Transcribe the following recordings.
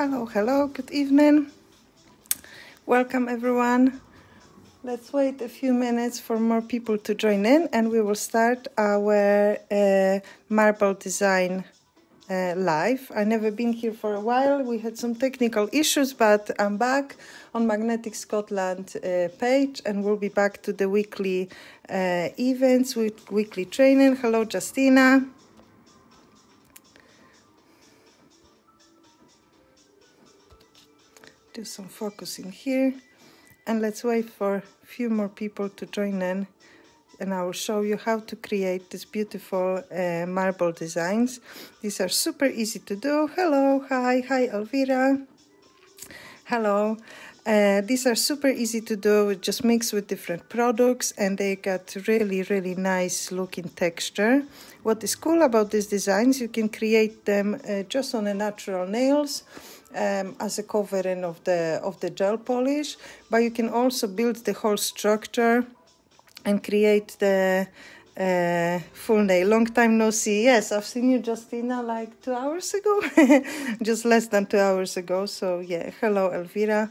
Hello, good evening. Welcome everyone. Let's wait a few minutes for more people to join in and we will start our marble design live. I've never been here for a while. We had some technical issues, but I'm back on Magnetic Scotland page and we'll be back to the weekly events with weekly training. Hello, Justina. Do some focusing here and let's wait for a few more people to join in and I will show you how to create these beautiful marble designs. These are super easy to do. Hello, hi Elvira. Hello. These are super easy to do, just mix with different products and they got really nice looking texture. What is cool about these designs, you can create them just on a natural nails as a covering of the gel polish, but you can also build the whole structure and create the full nail. Long time no see. Yes, I've seen you, Justina, like 2 hours ago. Just less than 2 hours ago. So yeah, hello Elvira.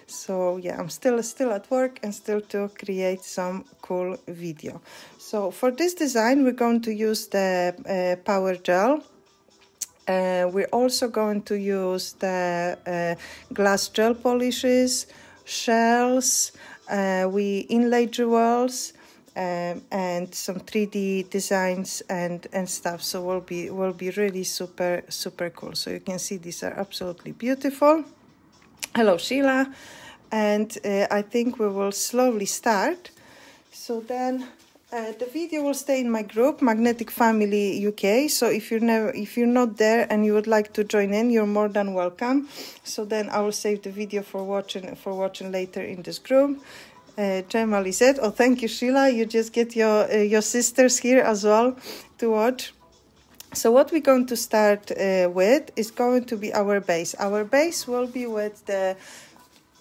So yeah, I'm still at work and still to create some cool video. So for this design we're going to use the power gel. We're also going to use the glass gel polishes, shells, we inlay jewels, and some 3D designs and stuff. So will be really super cool. So you can see these are absolutely beautiful. Hello Sheila, and I think we will slowly start. So then the video will stay in my group, Magnetic Family UK. So if you're not there and you would like to join in, you're more than welcome. So then I will save the video for watching later in this group. Jamali said, "Oh, thank you, Sheila. You just get your sisters here as well to watch." So what we're going to start with is going to be our base. Our base will be with the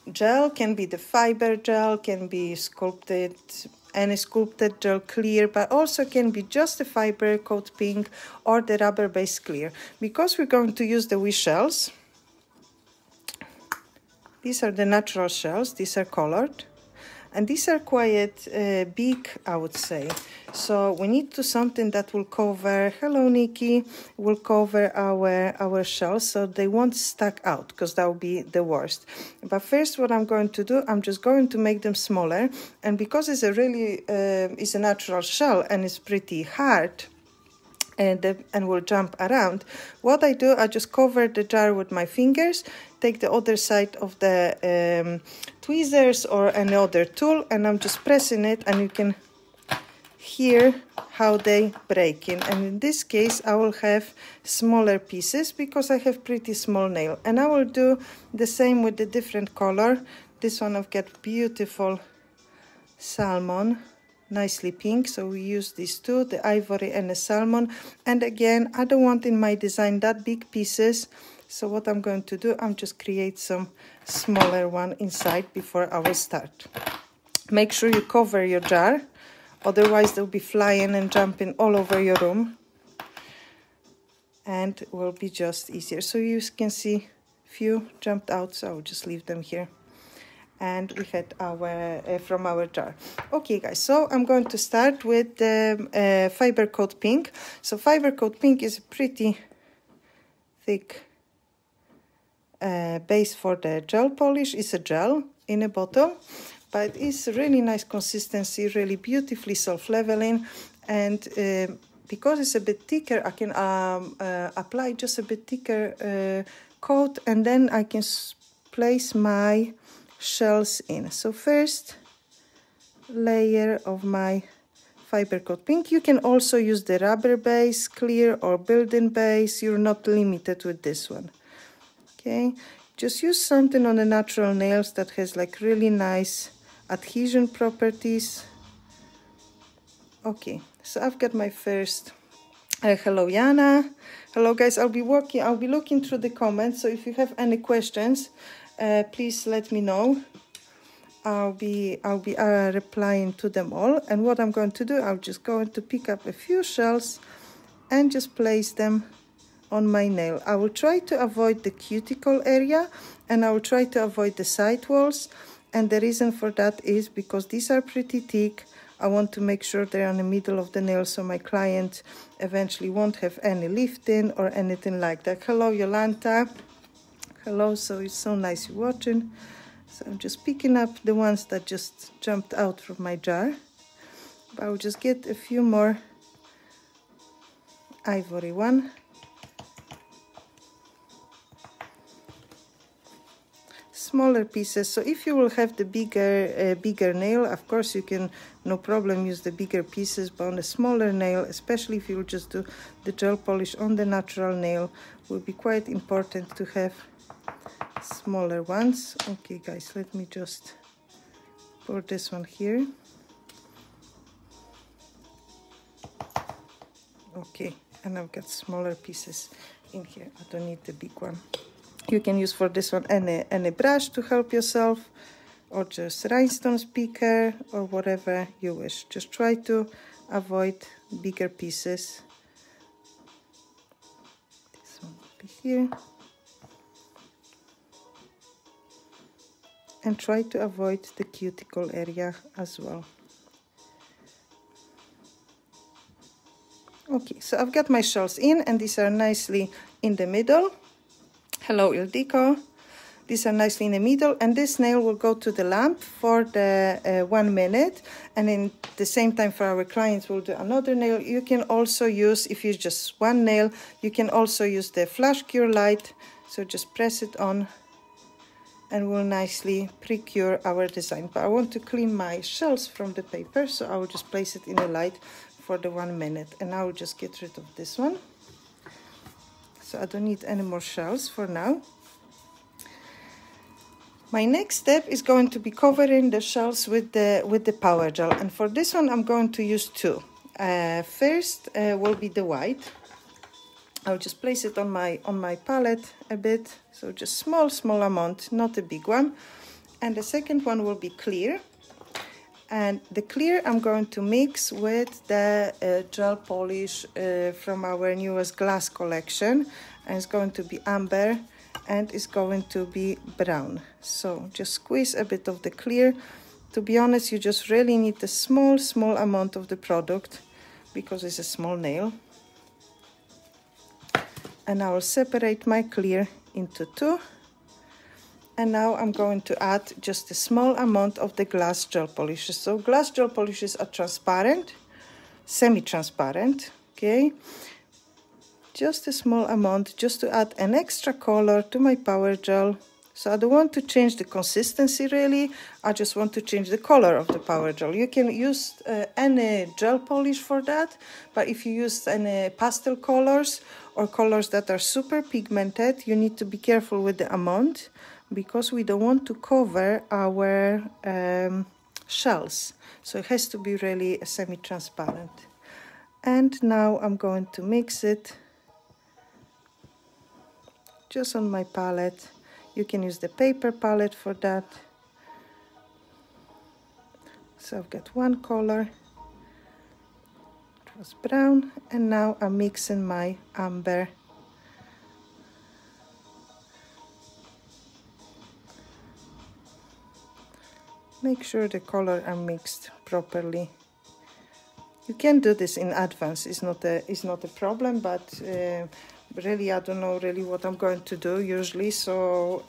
gel, can be the fiber gel, can be sculpted, any sculpted gel clear, but also can be just the fiber coat pink or the rubber base clear. Because we're going to use the wish shells, these are the natural shells, these are colored. And these are quite big, I would say. So we need to something that will cover, hello Nikki, will cover our shells so they won't stack out, because that would be the worst. But first what I'm going to do, I'm just going to make them smaller. And because it's it's a natural shell and it's pretty hard, and will jump around, what I do, I just cover the jar with my fingers, take the other side of the tweezers or any other tool, and I'm just pressing it, and you can hear how they break in. And in this case I will have smaller pieces because I have pretty small nail. And I will do the same with the different color. This one I've got beautiful salmon, nicely pink, so we use these two, the ivory and the salmon. And again, I don't want in my design that big pieces, so what I'm going to do, I'm just create some smaller one inside before I will start. Make sure you cover your jar, otherwise they'll be flying and jumping all over your room and will be just easier. So you can see few jumped out, so I'll just leave them here. And we had our from our jar. Okay guys, so I'm going to start with the fiber coat pink. So fiber coat pink is a pretty thick base for the gel polish. It's a gel in a bottle, but it's really nice consistency, really beautifully self-leveling. And because it's a bit thicker, I can apply just a bit thicker coat, and then I can place my shells in. So first layer of my fiber coat pink. You can also use the rubber base clear or building base. You're not limited with this one. Okay, just use something on the natural nails that has like really nice adhesion properties. Okay, so I've got my first hello Yana. Hello guys, I'll be looking through the comments, so if you have any questions, please let me know. I'll be replying to them all. And what I'm going to do, I'm just going to pick up a few shells and just place them on my nail. I will try to avoid the cuticle area, and I will try to avoid the side walls. And the reason for that is because these are pretty thick. I want to make sure they're in the middle of the nail so my client eventually won't have any lifting or anything like that. Hello, Yolanta. Hello, so it's so nice you're watching. So I'm just picking up the ones that just jumped out from my jar. But I'll just get a few more ivory one. Smaller pieces. So if you will have the bigger nail, of course you can, no problem, use the bigger pieces, but on a smaller nail, especially if you will just do the gel polish on the natural nail, will be quite important to have smaller ones. Okay guys, let me just pour this one here. Okay, and I've got smaller pieces in here. I don't need the big one. You can use for this one any brush to help yourself, or just rhinestone picker, or whatever you wish. Just try to avoid bigger pieces. This one will be here. And try to avoid the cuticle area as well. Okay, so I've got my shells in, and these are nicely in the middle. Hello, Ildiko. These are nicely in the middle, and this nail will go to the lamp for the 1 minute, and in the same time for our clients we'll do another nail. You can also use, if you just one nail, you can also use the flash cure light. So just press it on and we'll nicely pre-cure our design. But I want to clean my shells from the paper, so I will just place it in the light for the 1 minute, and I will just get rid of this one. So I don't need any more shells for now. My next step is going to be covering the shells with the power gel, and for this one I'm going to use two. First will be the white. I'll just place it on my palette a bit, so just small amount, not a big one. And the second one will be clear, and the clear I'm going to mix with the gel polish from our newest glass collection, and it's going to be amber and it's going to be brown. So just squeeze a bit of the clear. To be honest, you just really need a small amount of the product because it's a small nail. And I will separate my clear into two. And now I'm going to add just a small amount of the glass gel polishes. So glass gel polishes are transparent, semi-transparent, okay? Just a small amount, just to add an extra color to my power gel. So I don't want to change the consistency really, I just want to change the color of the power gel. You can use any gel polish for that, but if you use any pastel colors or colors that are super pigmented, you need to be careful with the amount, because we don't want to cover our shells. So it has to be really semi-transparent. And now I'm going to mix it just on my palette. You can use the paper palette for that. So I've got one color, it was brown, and now I'm mixing my amber. Make sure the color are mixed properly. You can do this in advance, it's not a problem, but really I don't know really what I'm going to do usually, so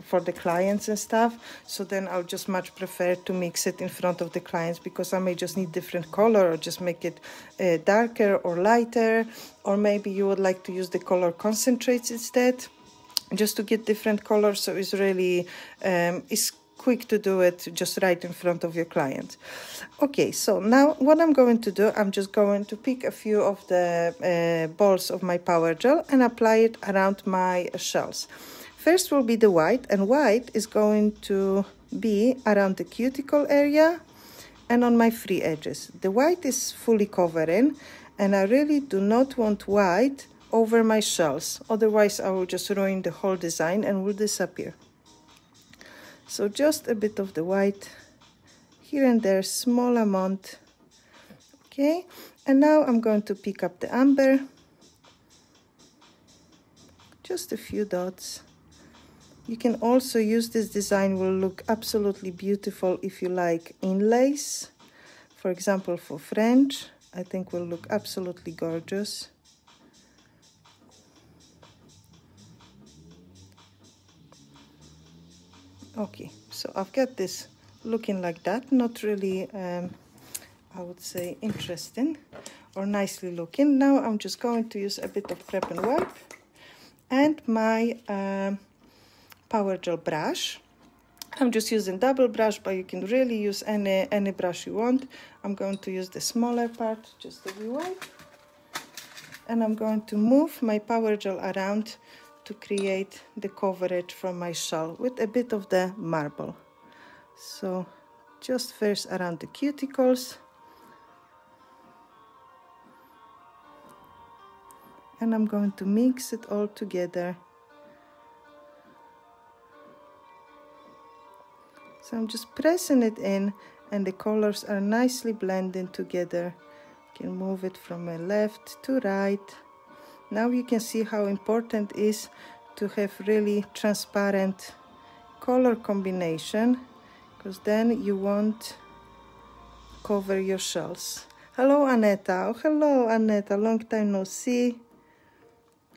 for the clients and stuff, so then I'll just much prefer to mix it in front of the clients, because I may just need different color, or just make it darker or lighter, or maybe you would like to use the color concentrates instead, just to get different colors. So it's really it's quick to do it just right in front of your client. Okay, so now what I'm going to do, I'm just going to pick a few of the balls of my power gel and apply it around my shells. First will be the white, and white is going to be around the cuticle area and on my free edges. The white is fully covering, and I really do not want white over my shells, otherwise I will just ruin the whole design and will disappear. So just a bit of the white here and there, small amount. Okay, and now I'm going to pick up the amber just a few dots. You can also use this design, will look absolutely beautiful if you like inlays. For example, for French, I think will look absolutely gorgeous. Okay, so I've got this looking like that, not really, I would say, interesting or nicely looking. Now I'm just going to use a bit of prep and wipe and my power gel brush. I'm just using double brush, but you can really use any brush you want. I'm going to use the smaller part, just a wee wipe. And I'm going to move my power gel around to create the coverage from my shell with a bit of the marble. So just first around the cuticles. And I'm going to mix it all together. So I'm just pressing it in and the colors are nicely blending together. You can move it from left to right. Now you can see how important it is to have really transparent color combination, because then you won't cover your shells. Hello, Aneta. Oh, hello, Aneta. Long time no see.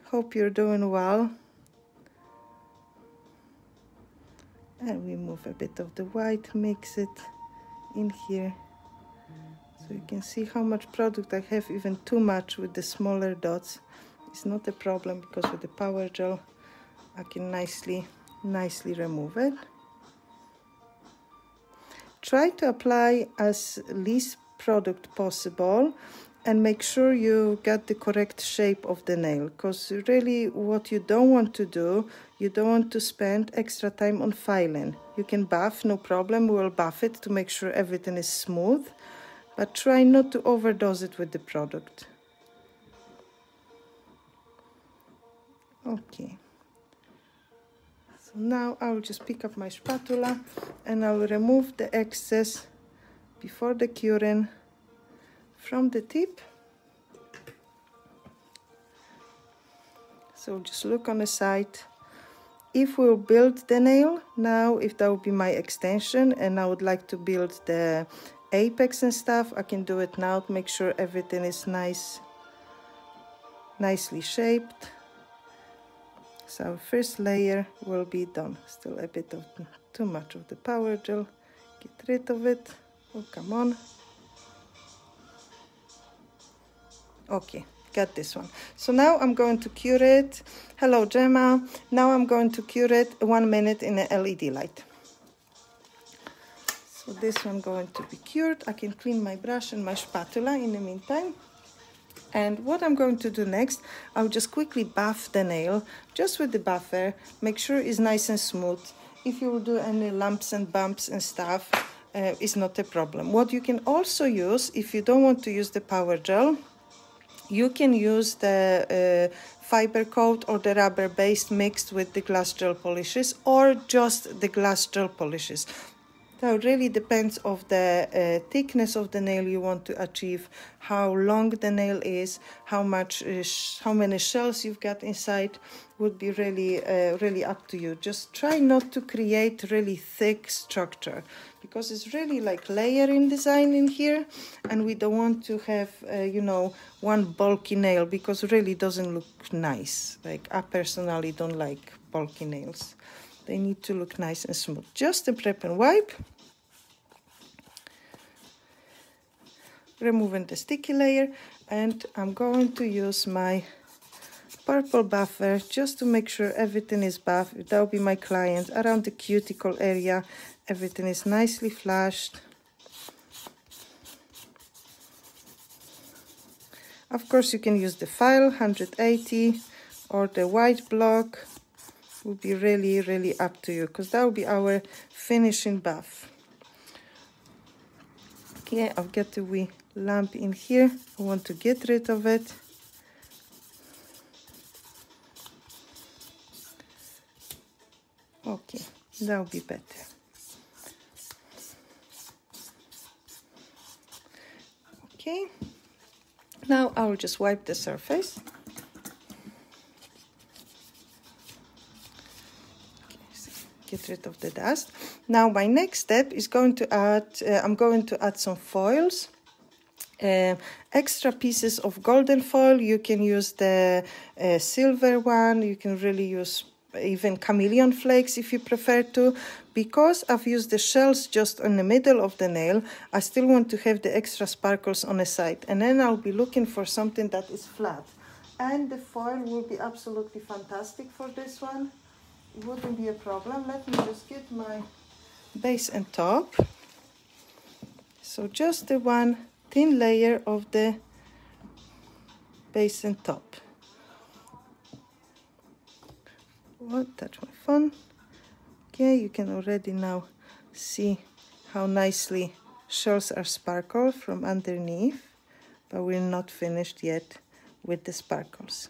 Hope you're doing well. And we move a bit of the white, mix it in here. So you can see how much product I have, even too much with the smaller dots. It's not a problem because with the power gel I can nicely remove it. Try to apply as least product possible and make sure you get the correct shape of the nail, because really what you don't want to do, you don't want to spend extra time on filing. You can buff, no problem, we'll buff it to make sure everything is smooth, but try not to overdose it with the product. Okay, so now I will just pick up my spatula and I will remove the excess before the curing from the tip. So just look on the side. If we'll build the nail, now if that would be my extension and I would like to build the apex and stuff, I can do it now to make sure everything is nicely shaped. So our first layer will be done. Still a bit of too much of the power gel. Get rid of it. Oh, come on. Okay, got this one. So now I'm going to cure it. Hello, Gemma. Now I'm going to cure it 1 minute in a LED light. So this one going to be cured. I can clean my brush and my spatula in the meantime. And what I'm going to do next, I'll just quickly buff the nail, just with the buffer, make sure it's nice and smooth. If you will do any lumps and bumps and stuff, it's not a problem. What you can also use, if you don't want to use the power gel, you can use the fiber coat or the rubber base mixed with the glass gel polishes, or just the glass gel polishes. So it really depends of the thickness of the nail you want to achieve, how long the nail is, how many shells you've got inside, would be really up to you. Just try not to create really thick structure, because it's really like layering design in here, and we don't want to have you know, one bulky nail, because it really doesn't look nice. Like, I personally don't like bulky nails. They need to look nice and smooth. Just a prep and wipe. Removing the sticky layer, and I'm going to use my purple buffer just to make sure everything is buffed. That will be my client. Around the cuticle area, everything is nicely flashed. Of course, you can use the file 180 or the white block. Will be really up to you, because that will be our finishing buff. Okay, I've got the wee lamp in here. I want to get rid of it. Okay, that will be better. Okay, now I will just wipe the surface. get rid of the dust. Now my next step is going to add, I'm going to add some foils. Extra pieces of golden foil. You can use the silver one. You can really use even chameleon flakes if you prefer to. Because I've used the shells just in the middle of the nail, I still want to have the extra sparkles on the side. And then I'll be looking for something that is flat. And the foil will be absolutely fantastic for this one. It wouldn't be a problem. Let me just get my base and top. So just the one thin layer of the base and top. What, that's my fun. Okay, you can already now see how nicely shells are sparkled from underneath, but we're not finished yet with the sparkles.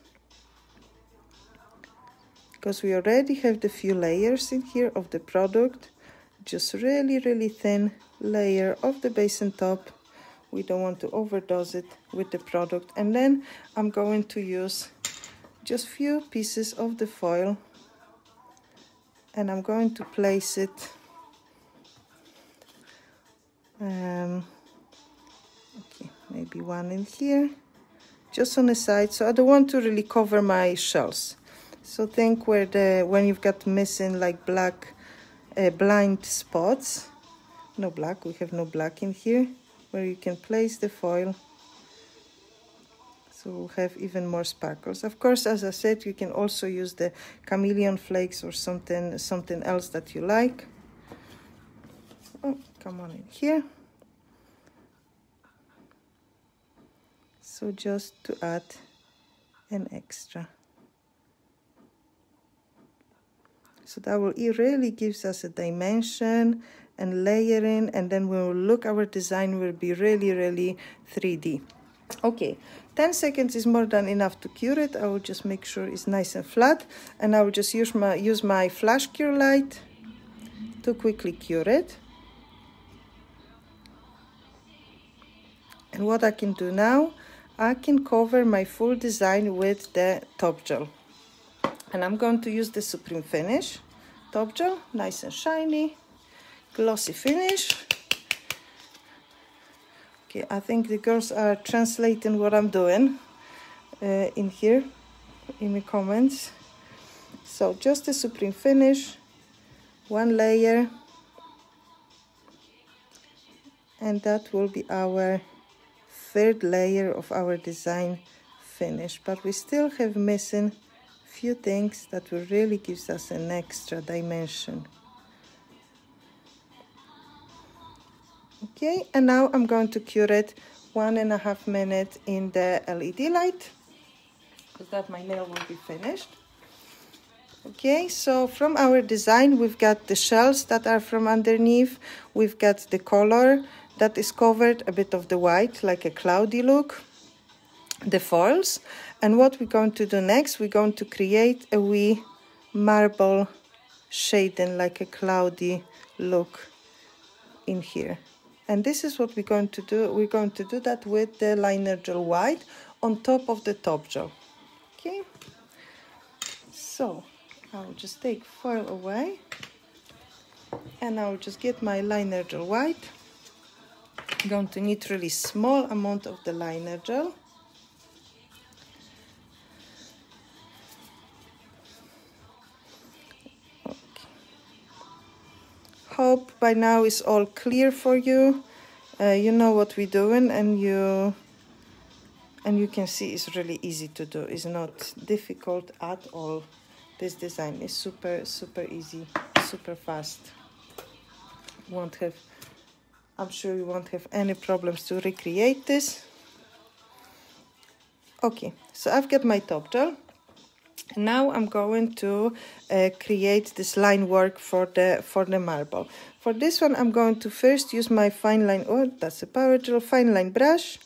Because we already have the few layers in here of the product, just really thin layer of the base and top. We don't want to overdose it with the product. And then I'm going to use just few pieces of the foil, and I'm going to place it okay, maybe one in here, just on the side. So I don't want to really cover my shells. So think where when you've got missing like black blind spots. No black, we have no black in here, where you can place the foil. So we'll have even more sparkles. Of course, as I said, you can also use the chameleon flakes or something else that you like. Oh, come on in here. So just to add an extra. So that will, it really gives us a dimension and layering, and then when we look, our design will be really 3D. Okay, 10 seconds is more than enough to cure it. I will just make sure it's nice and flat, and I will just use my flash cure light to quickly cure it. And what I can do now, I can cover my full design with the top gel. And I'm going to use the Supreme Finish top gel, nice and shiny, glossy finish. Okay, I think the girls are translating what I'm doing in here, in the comments. So just the Supreme Finish, one layer, and that will be our third layer of our design finish. But we still have missing few things that will really gives us an extra dimension. Okay, and now I'm going to cure it 1.5 minutes in the LED light, because that my nail will be finished. Okay, so from our design, we've got the shells that are from underneath, we've got the color that is covered, a bit of the white, like a cloudy look, the foils. And what we're going to do next, we're going to create a wee marble shading, like a cloudy look in here. And this is what we're going to do. We're going to do that with the liner gel white on top of the top gel. Okay, so I'll just take foil away, and I'll just get my liner gel white. I'm going to need really small amount of the liner gel. Hope by now is all clear for you. You know what we're doing, and you can see it's really easy to do. It's not difficult at all. This design is super easy, super fast. I'm sure you won't have any problems to recreate this. Okay, so I've got my top gel. Now I'm going to create this line work for the marble. For this one, I'm going to first use my fine line, oh, that's a power gel fine line brush.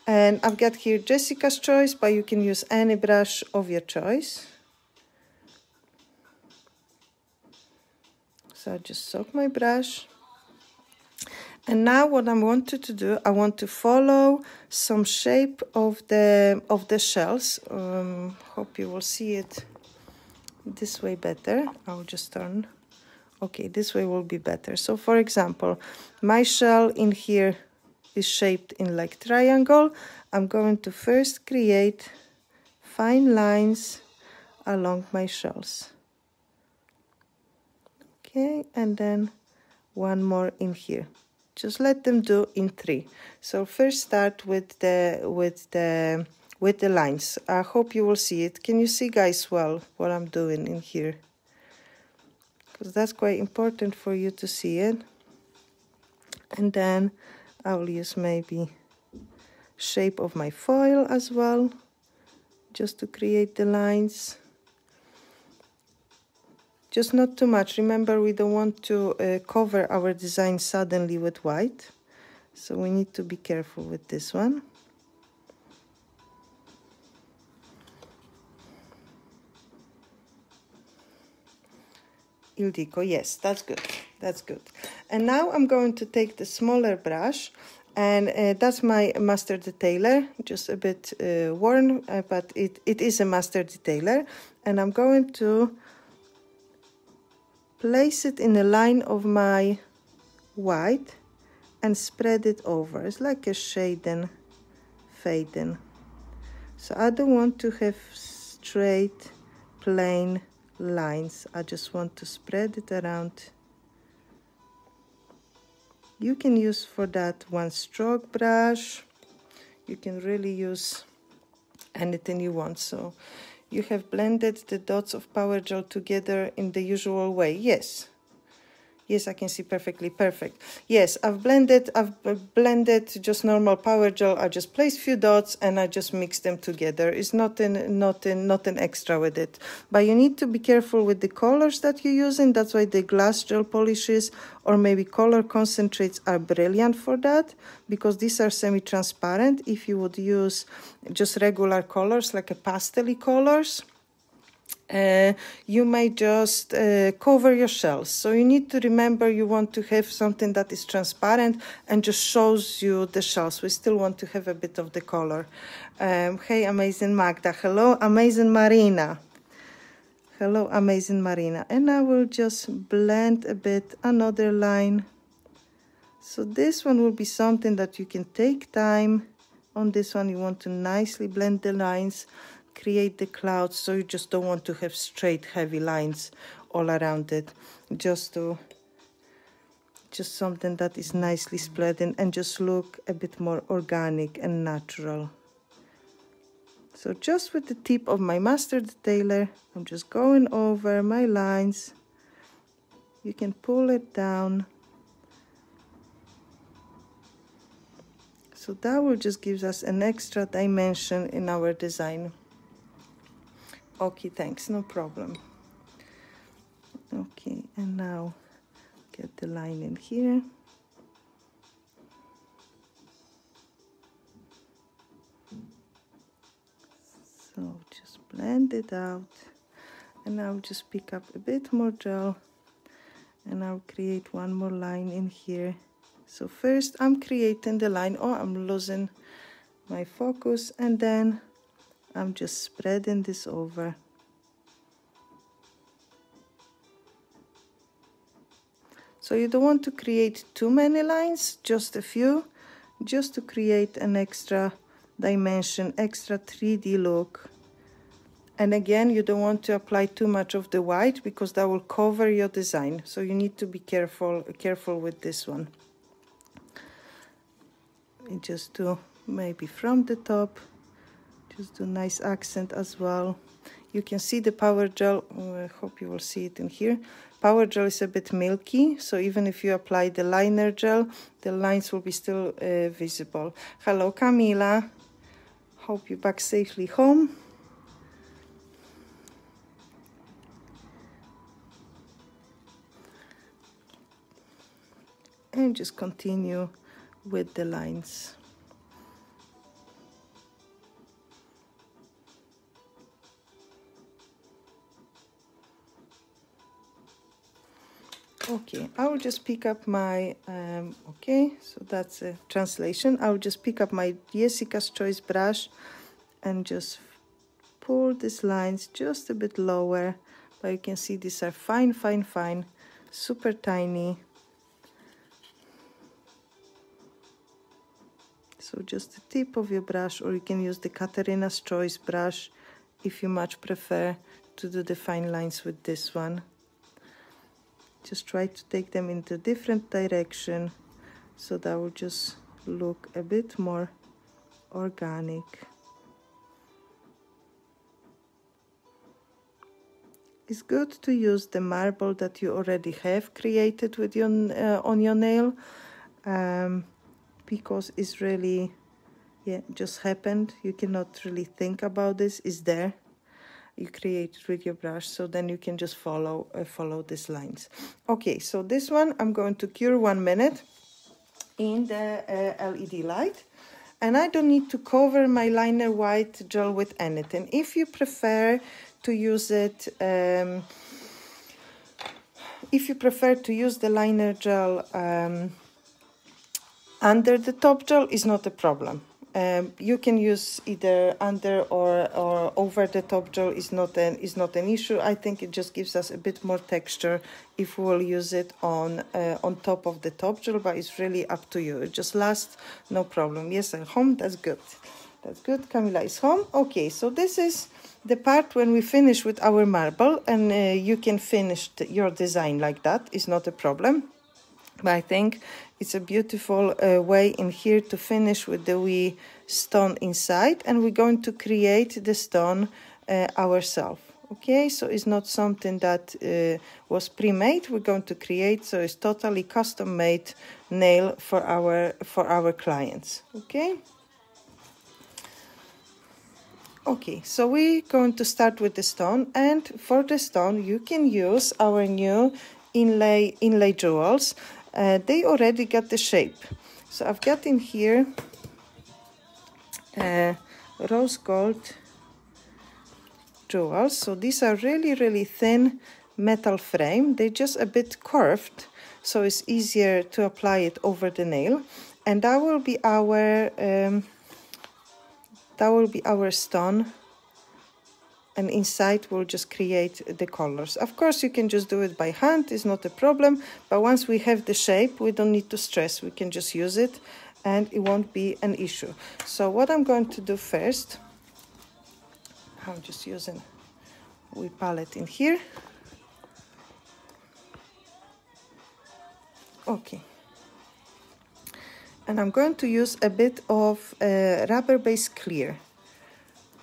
And I've got here Jessica's Choice, but you can use any brush of your choice. So I just soak my brush. And now what I wanted to do, I want to follow some shape of the shells. Hope you will see it this way better. I'll just turn Okay, this way will be better. So for example, my shell in here is shaped in like triangle. I'm going to first create fine lines along my shells. Okay, and then one more in here. Just let them do in 3. So first start with the lines. I hope you will see it. Can you see, guys, well what I'm doing in here? Because that's quite important for you to see it. And then I will use maybe shape of my foil as well, just to create the lines. Just not too much. Remember, we don't want to cover our design suddenly with white, so we need to be careful with this one. Ildiko, yes, that's good. That's good. And now I'm going to take the smaller brush, and that's my master detailer, just a bit worn, but it is a master detailer. And I'm going to place it in a line of my white and spread it over. It's like a shading, fading. So I don't want to have straight, plain lines. I just want to spread it around. You can use for that one stroke brush. You can really use anything you want. So you have blended the dots of Power Gel together in the usual way. Yes. Yes, I can see perfectly. Perfect. Yes, I've blended just normal Power Gel. I just placed few dots and I just mixed them together. It's nothing extra with it. But you need to be careful with the colors that you're using. That's why the glass gel polishes or maybe color concentrates are brilliant for that, because these are semi-transparent. If you would use just regular colors like a pastel colors, you may just cover your shells. So you need to remember you want to have something that is transparent and just shows you the shells. We still want to have a bit of the color. Hey, amazing Magda. Hello, amazing Marina. Hello, amazing Marina. And I will just blend a bit another line. So this one will be something that you can take time. On this one, you want to nicely blend the lines, create the clouds, so you just don't want to have straight heavy lines all around it. Just something that is nicely spreading and just look a bit more organic and natural. So just with the tip of my master detailer, I'm just going over my lines. You can pull it down. So that will just give us an extra dimension in our design. Okay, thanks, no problem. Okay, and now get the line in here. So just blend it out, and I'll just pick up a bit more gel, and I'll create one more line in here. So first I'm creating the line. Oh, I'm losing my focus, and then I'm just spreading this over. So you don't want to create too many lines, just a few, just to create an extra dimension, extra 3D look. And again, you don't want to apply too much of the white because that will cover your design. So you need to be careful with this one. And just do maybe from the top, just do nice accent as well. You can see the Power Gel. I hope you will see it in here. Power Gel is a bit milky, so even if you apply the liner gel, the lines will be still visible. Hello, Camila. Hope you're back safely home. And just continue with the lines. Okay, I will just pick up my, okay, so that's a translation. I will just pick up my Jessica's Choice brush and just pull these lines just a bit lower. But you can see these are fine, fine, fine. super tiny. So just the tip of your brush, or you can use the Katarina's Choice brush if you much prefer to do the fine lines with this one. Just try to take them into different direction so that will just look a bit more organic. It's good to use the marble that you already have created with your on your nail, because it's really, yeah, just happened. You cannot really think about this. It's there. You create it with your brush, so then you can just follow these lines. Okay, so this one I'm going to cure 1 minute in the LED light, and I don't need to cover my liner white gel with anything. If you prefer to use it, if you prefer to use the liner gel under the top gel, is not a problem. You can use either under or over the top gel. Is not an issue. I think it just gives us a bit more texture if we will use it on top of the top gel, but it's really up to you. It just lasts, no problem. Yes, I'm home. That's good. That's good. Camilla is home. Okay, so this is the part when we finish with our marble, and you can finish your design like that. It's not a problem. But I think it's a beautiful way in here to finish with the wee stone inside, and we're going to create the stone ourselves. Okay, so it's not something that was pre-made. We're going to create, so it's totally custom-made nail for our clients. Okay. Okay, so we're going to start with the stone, and for the stone you can use our new inlay jewels. They already got the shape. So I've got in here rose gold jewels. So these are really thin metal frame. They're just a bit curved, so it's easier to apply it over the nail. And that will be our stone. And inside we'll just create the colors. Of course, you can just do it by hand, it's not a problem. But once we have the shape, we don't need to stress. We can just use it and it won't be an issue. So what I'm going to do first, I'm just using a wee palette in here. Okay. And I'm going to use a bit of rubber-based clear.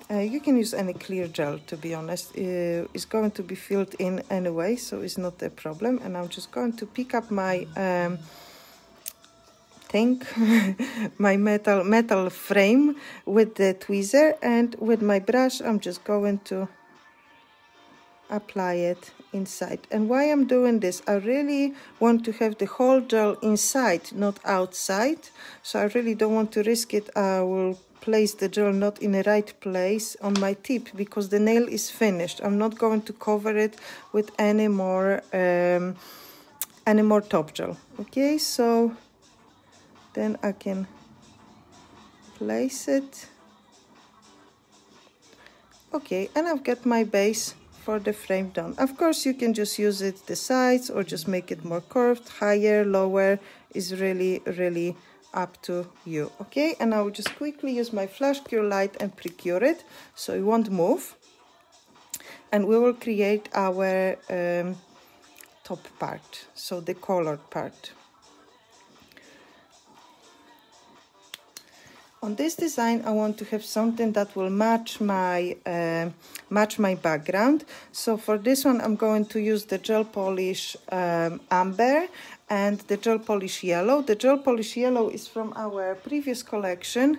You can use any clear gel, to be honest. It's going to be filled in anyway, so it's not a problem. And I'm just going to pick up my my metal frame with the tweezer, and with my brush I'm just going to apply it inside. And why I'm doing this, I really want to have the whole gel inside, not outside. So I really don't want to risk it. I will place the gel not in the right place on my tip, because the nail is finished. I'm not going to cover it with any more top gel. Okay, so then I can place it. Okay, and I've got my base for the frame done. Of course, you can just use it the sides or just make it more curved, higher, lower, is really up to you. Okay, and I will just quickly use my flash cure light and pre-cure it so it won't move, and we will create our top part, so the colored part. On this design, I want to have something that will match my background. So for this one, I'm going to use the gel polish amber and the gel polish yellow. The gel polish yellow is from our previous collection.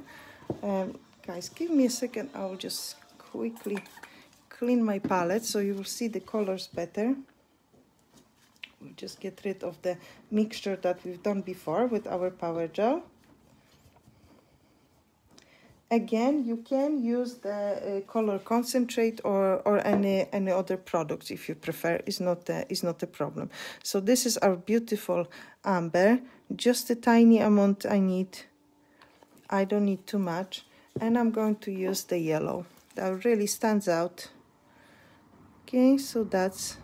Guys, give me a second. I'll just quickly clean my palette so you will see the colors better. We'll just get rid of the mixture that we've done before with our power gel. Again, you can use the color concentrate or any other products if you prefer. It's not a problem. So this is our beautiful amber. Just a tiny amount I need. I don't need too much. And I'm going to use the yellow. That really stands out. Okay, so that's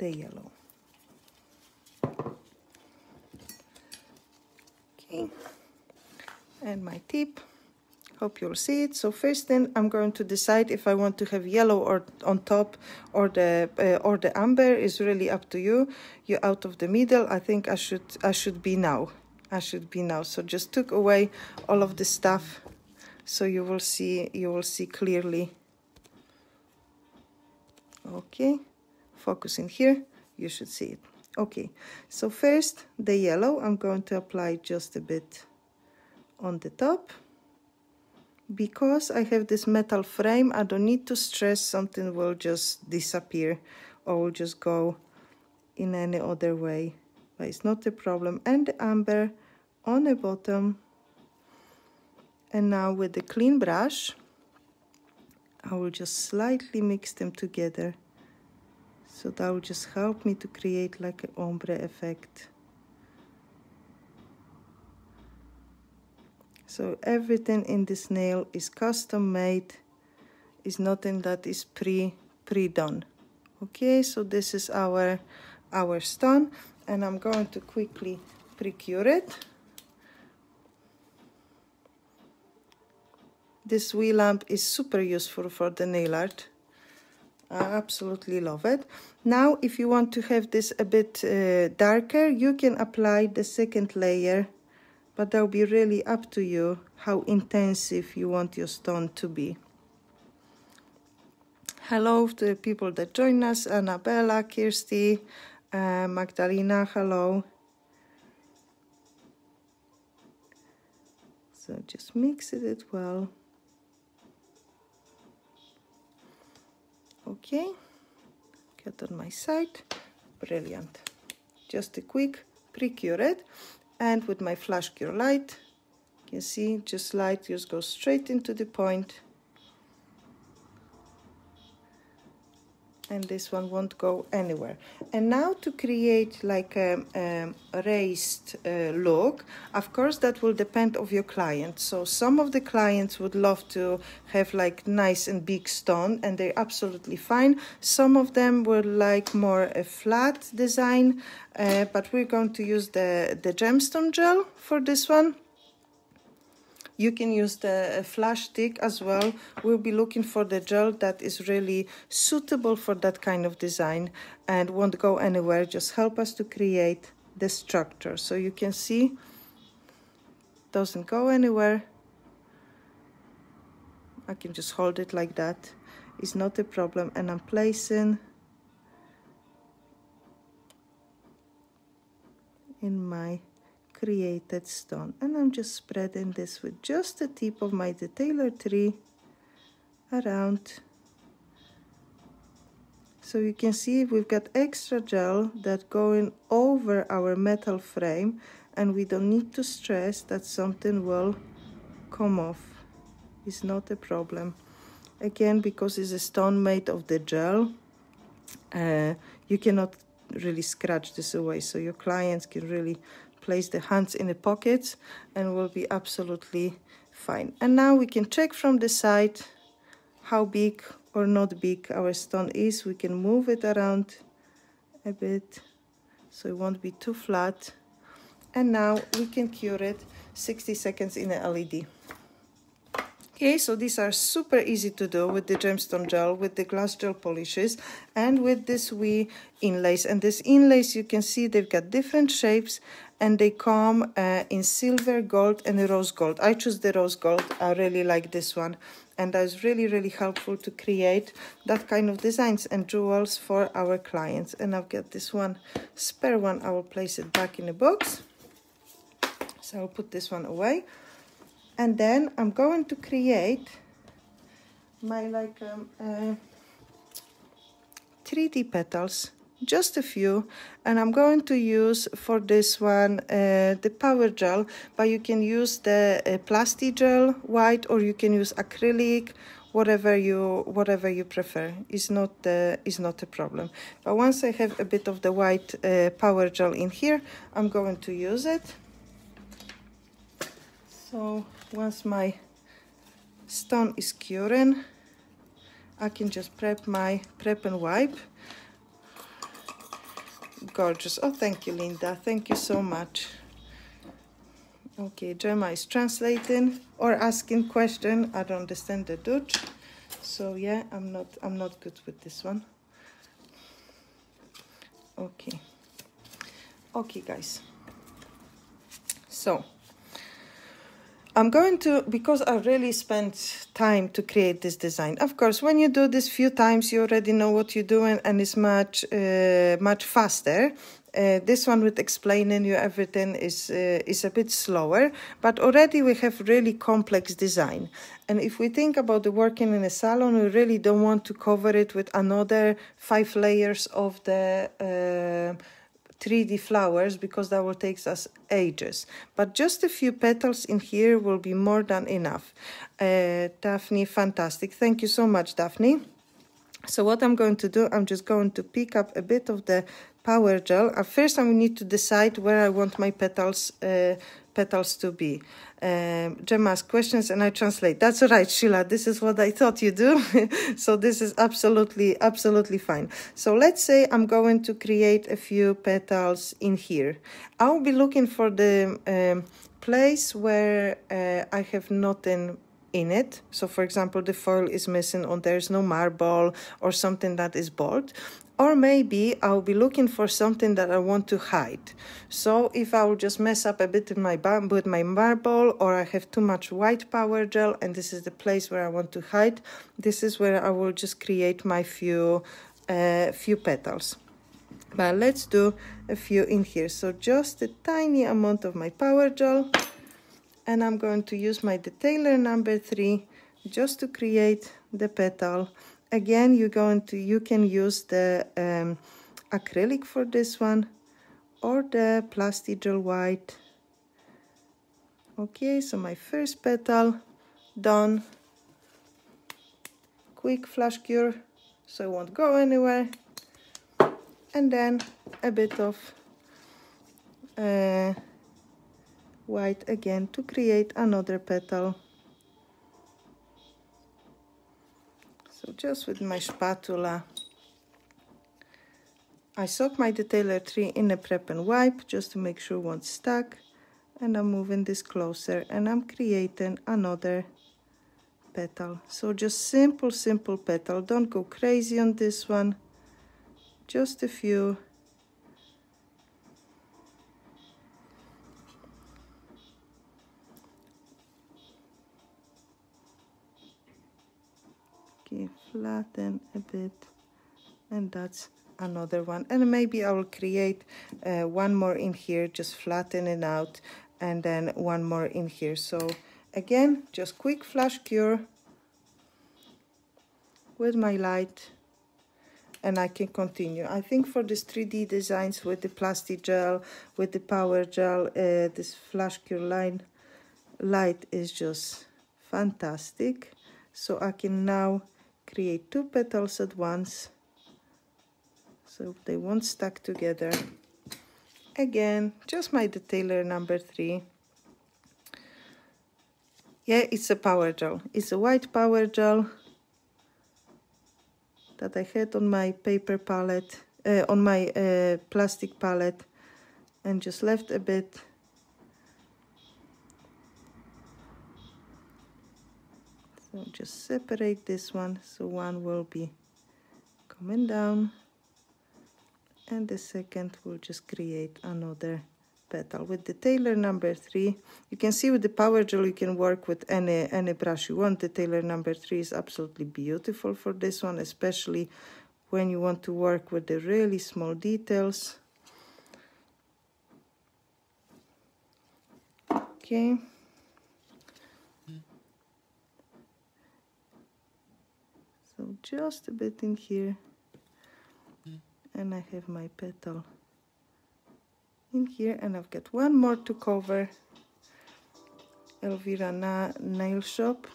the yellow. Okay, and my tip, hope you'll see it. So first then I'm going to decide if I want to have yellow or on top, or the amber is really up to you. You're out of the middle. I think I should be now. I should be now. So just took away all of the stuff, so you will see clearly. Okay, focus in here, you should see it. Okay, so first the yellow, I'm going to apply just a bit on the top. Because I have this metal frame, I don't need to stress something will just disappear or will just go in any other way, but it's not a problem. And the amber on the bottom. And now with the clean brush, I will just slightly mix them together. So that will just help me to create like an ombre effect. So everything in this nail is custom made. It's nothing that is pre-done. Okay, so this is our stone, and I'm going to quickly pre-cure it. This wheel lamp is super useful for the nail art. I absolutely love it. Now, if you want to have this a bit darker, you can apply the second layer, but that will be really up to you how intensive you want your stone to be. Hello to the people that join us, Annabella, Kirsty, Magdalena, hello. So just mix it well. Okay, cut on my side, brilliant. Just a quick pre-cure it, and with my flash cure light, you can see just light just goes straight into the point, and this one won't go anywhere. And now to create like a raised look, of course that will depend on your client. So some of the clients would love to have like nice and big stone, and they're absolutely fine. Some of them would like more a flat design, but we're going to use the gemstone gel for this one. You can use the flash stick as well. We'll be looking for the gel that is really suitable for that kind of design and won't go anywhere, just help us to create the structure. So you can see, doesn't go anywhere. I can just hold it like that. It's not a problem, and I'm placing in my created stone, and I'm just spreading this with just the tip of my detailer 3 around. So you can see we've got extra gel that going over our metal frame, and we don't need to stress that something will come off. It's not a problem. Again, because it's a stone made of the gel, you cannot really scratch this away, so your clients can really place the hands in the pockets and will be absolutely fine. And now we can check from the side how big or not big our stone is. We can move it around a bit so it won't be too flat. And now we can cure it 60 seconds in a LED. Okay, so these are super easy to do with the gemstone gel, with the glass gel polishes, and with this wee inlays. And this inlays, you can see they've got different shapes, and they come in silver, gold, and rose gold. I choose the rose gold. I really like this one, and that's really, really helpful to create that kind of designs and jewels for our clients. And I've got this one spare one. I will place it back in the box. So I'll put this one away. And then I'm going to create my 3D petals, just a few, and I'm going to use for this one the power gel, but you can use the plastic gel white, or you can use acrylic, whatever you prefer. Is not a problem. But once I have a bit of the white power gel in here, I'm going to use it. So once my stone is curing, I can just prep and wipe. Gorgeous. Oh, thank you, Linda. Thank you so much. Okay, Gemma is translating or asking question. I don't understand the Dutch, so yeah, I'm not good with this one. Okay, guys. So I'm going to, because I really spent time to create this design. Of course, when you do this few times, you already know what you're doing, and it's much faster. This one with explaining you everything is a bit slower, but already we have really complex design. And if we think about the working in a salon, we really don't want to cover it with another 5 layers of the 3D flowers, because that will take us ages. But just a few petals in here will be more than enough. Daphne, fantastic. Thank you so much, Daphne. So what I'm going to do, I'm just going to pick up a bit of the power gel. First, I need to decide where I want my petals to be. Gemma asks questions and I translate. That's all right, Sheila. This is what I thought you do. So this is absolutely fine. So let's say I'm going to create a few petals in here. I'll be looking for the place where I have nothing in it. So for example, the foil is missing, or there's no marble, or something that is bold. Or maybe I'll be looking for something that I want to hide. So if I will just mess up a bit with my marble, or I have too much white power gel and this is the place where I want to hide, this is where I will just create my few petals. But let's do a few in here. So just a tiny amount of my power gel, and I'm going to use my detailer number 3 just to create the petal. Again, you can use the acrylic for this one, or the Plasti-Gel white. Okay, so my first petal done. Quick flash cure, so it won't go anywhere. And then a bit of white again to create another petal. So just with my spatula, I soak my detailer 3 in a prep and wipe just to make sure it won't stuck. And I'm moving this closer and I'm creating another petal. So just simple petal. Don't go crazy on this one. Just a few. Okay, flatten a bit, and that's another one. And maybe I will create one more in here, just flatten it out, and then one more in here. So again, just quick flash cure with my light, and I can continue. I think for this 3D designs with the Plasti-Gel, with the power gel, this flash cure light is just fantastic. So I can now create 2 petals at once, so they won't stack together. Again, just my detailer number 3. Yeah, it's a power gel. It's a white power gel that I had on my paper palette, on my plastic palette, and just left a bit. So just separate this one, so one will be coming down, and the second will just create another petal. With the detailer number 3, you can see with the power gel you can work with any brush you want. The detailer number 3 is absolutely beautiful for this one, especially when you want to work with the really small details. Okay. So just a bit in here, and I have my petal in here, and I've got one more to cover. Elvira Nail Shop,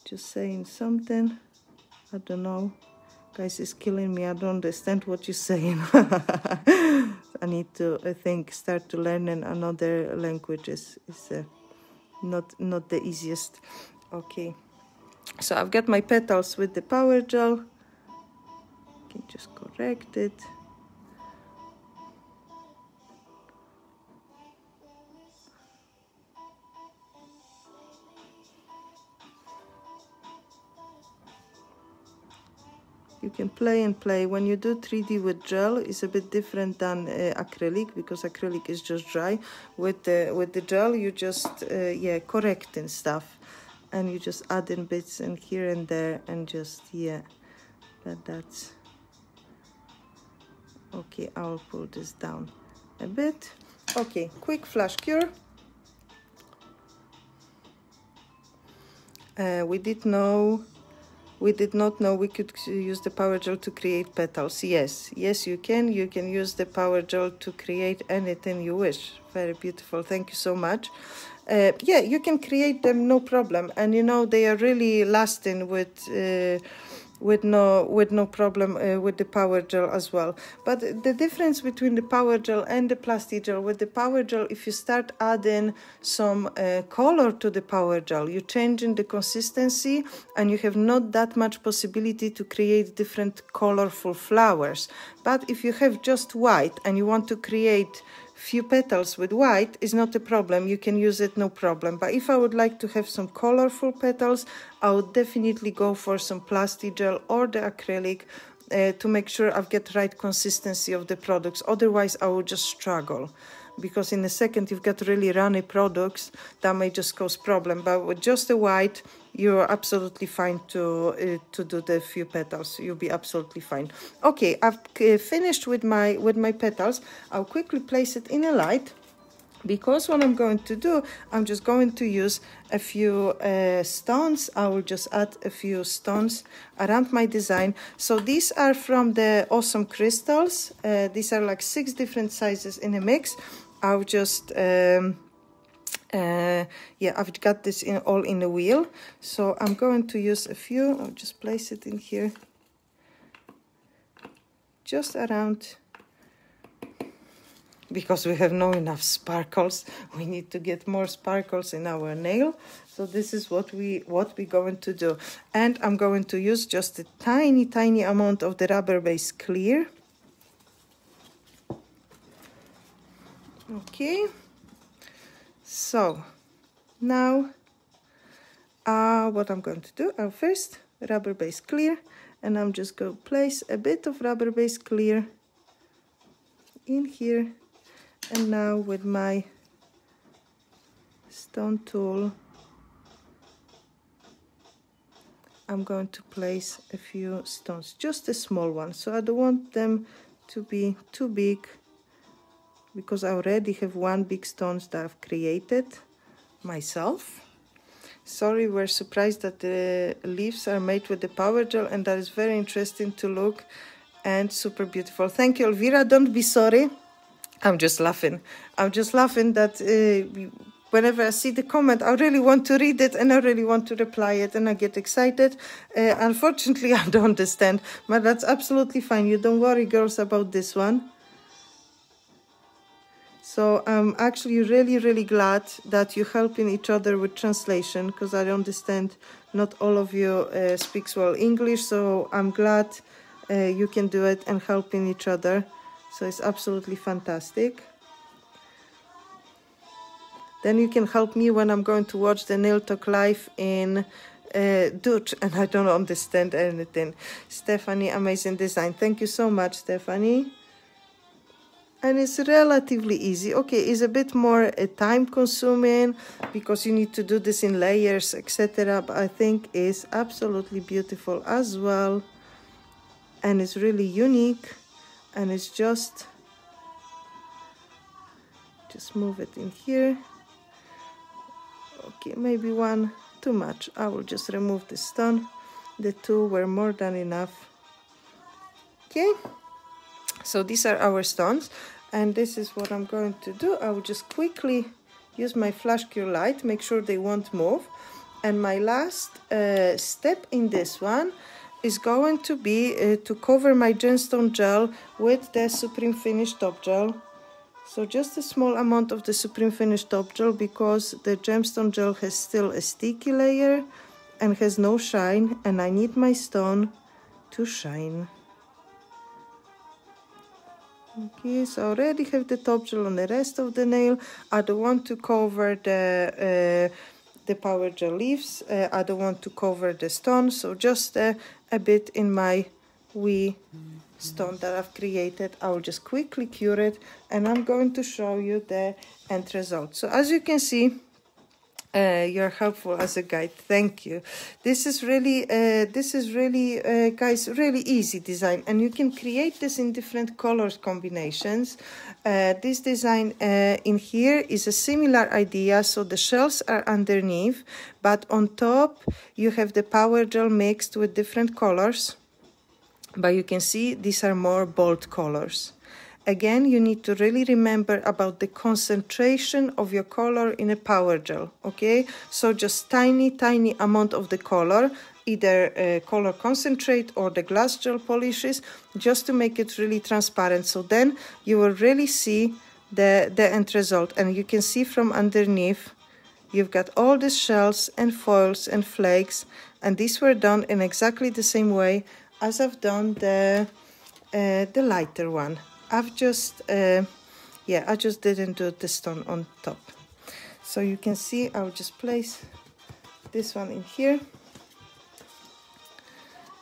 just saying something. I don't know. Guys, it's killing me. I don't understand what you're saying. I need to, I think, start to learning another language. Is not the easiest. Okay. So I've got my petals with the power gel. Can just correct it. You can play and play. When you do 3D with gel, it's a bit different than acrylic, because acrylic is just dry. With the gel, you just yeah, correcting stuff, and you just add in bits and here and there, and just yeah. That's okay. I'll pull this down a bit. Okay, quick flash cure. We did not know we could use the power gel to create petals. Yes, you can. You can use the power gel to create anything you wish. Very beautiful. Thank you so much. Yeah, you can create them, no problem. And you know, they are really lasting with no problem with the power gel as well. But the difference between the power gel and the plastic gel, with the power gel, if you start adding some color to the power gel, you're changing the consistency, and you have not that much possibility to create different colorful flowers. But if you have just white and you want to create few petals with white, is not a problem. You can use it, no problem. But if I would like to have some colorful petals, I would definitely go for some plastic gel or the acrylic to make sure I've got right consistency of the products. Otherwise, I would just struggle, because in a second you've got really runny products that may just cause problem. But with just the white, you're absolutely fine to do the few petals. You'll be absolutely fine. Okay, I've finished with my petals. I'll quickly place it in a light, because what I'm going to do, I'm just going to use a few stones. I will just add a few stones around my design. So these are from the Awesome Crystals. These are like 6 different sizes in a mix. I'll just yeah, I've got this all in a wheel, so I'm going to use a few. I'll just place it in here, just around, because we have not enough sparkles. We need to get more sparkles in our nail. So this is what we're going to do. And I'm going to use just a tiny amount of the rubber-based clear. Okay. So now what I'm going to do, I'll first rubber-based clear, and I'm just going to place a bit of rubber-based clear in here. And now with my stone tool, I'm going to place a few stones, just a small one. So I don't want them to be too big, because I already have one big stone that I've created myself. Sorry, we're surprised that the leaves are made with the power gel, and that is very interesting to look and super beautiful. Thank you, Elvira. Don't be sorry. I'm just laughing. I'm just laughing that whenever I see the comment, I really want to read it and I really want to reply it, and I get excited. Unfortunately, I don't understand, but that's absolutely fine. You don't worry, girls, about this one. So I'm actually really glad that you're helping each other with translation, because I understand not all of you speaks well English, so I'm glad you can do it and helping each other. So it's absolutely fantastic. Then you can help me when I'm going to watch the Nail Talk Live in Dutch and I don't understand anything. Stephanie, amazing design. Thank you so much, Stephanie. And it's relatively easy. Okay, it's a bit more time consuming because you need to do this in layers, etc. But I think it's absolutely beautiful as well. And it's really unique. And it's just move it in here. Okay, maybe one too much. I will just remove the stone. The two were more than enough. Okay. So these are our stones, and this is what I'm going to do. I will just quickly use my flash cure light, make sure they won't move. And my last step in this one is going to be to cover my gemstone gel with the Supreme Finish Top Gel. So just a small amount of the Supreme Finish Top Gel, because the gemstone gel has still a sticky layer and has no shine, and I need my stone to shine. Okay, so I already have the top gel on the rest of the nail. I don't want to cover the power gel leaves. I don't want to cover the stone, so just a bit in my wee stone that I've created. I will just quickly cure it, and I'm going to show you the end result. So as you can see, you're helpful as a guide. Thank you. This is really guys, really easy design, and you can create this in different colors combinations. This design in here is a similar idea. So the shells are underneath, but on top you have the power gel mixed with different colors. But you can see these are more bold colors. Again, you need to really remember about the concentration of your color in a power gel, okay? So just tiny amount of the color, either color concentrate or the glass gel polishes, just to make it really transparent. So then you will really see the end result. And you can see from underneath, you've got all the shells and foils and flakes, and these were done in exactly the same way as I've done the lighter one. I've just, I just didn't do the stone on top. So you can see, I'll just place this one in here.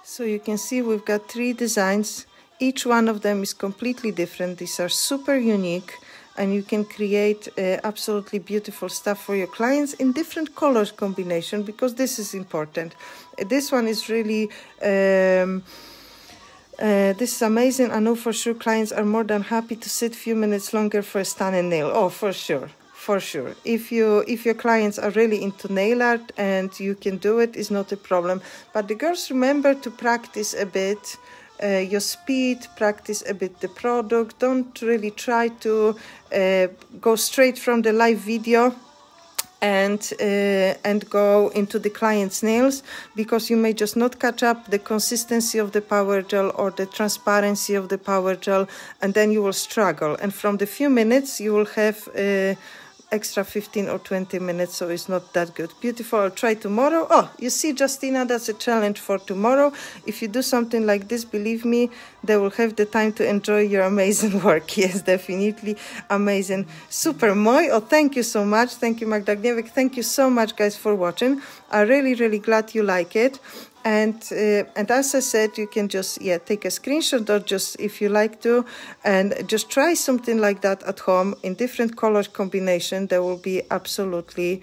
So you can see we've got 3 designs. Each one of them is completely different. These are super unique, and you can create absolutely beautiful stuff for your clients in different colors combination, because this is important. This one is really... this is amazing. I know for sure clients are more than happy to sit a few minutes longer for a stunning nail. Oh, for sure. For sure. If your clients are really into nail art and you can do it, it's not a problem. But the girls, remember to practice a bit your speed, practice a bit the product. Don't really try to go straight from the live video and go into the client's nails, because you may just not catch up the consistency of the power gel or the transparency of the power gel, and then you will struggle. And from the few minutes you will have extra 15 or 20 minutes, so it's not that good. Beautiful. I'll try tomorrow. Oh, you see, Justina, that's a challenge for tomorrow. If you do something like this, believe me, they will have the time to enjoy your amazing work. Yes, definitely amazing. Super Moi. Oh, thank you so much. Thank you, Magda Gniewek. Thank you so much, guys, for watching. I'm really glad you like it. And as I said, you can just take a screenshot, or just, if you like to, and just try something like that at home in different color combination. That will be absolutely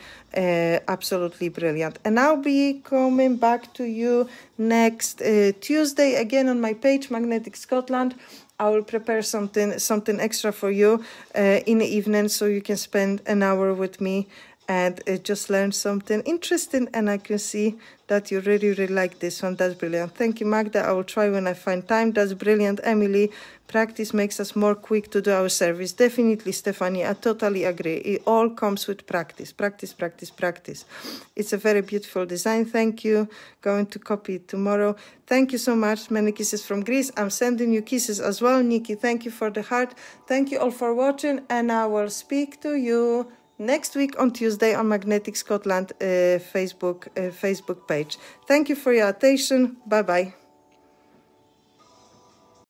brilliant. And I'll be coming back to you next Tuesday again on my page, Magnetic Scotland. I will prepare something extra for you in the evening, so you can spend an hour with me and just learn something interesting. And I can see that you really like this one. That's brilliant. Thank you, Magda. I will try when I find time. That's brilliant, Emily. Practice makes us more quick to do our service. Definitely, Stephanie, I totally agree. It all comes with practice. Practice. It's a very beautiful design. Thank you. Going to copy it tomorrow. Thank you so much. Many kisses from Greece. I'm sending you kisses as well, Nikki. Thank you for the heart. Thank you all for watching, and I will speak to you next week on Tuesday on Magnetic Scotland Facebook page. Thank you for your attention. Bye-bye.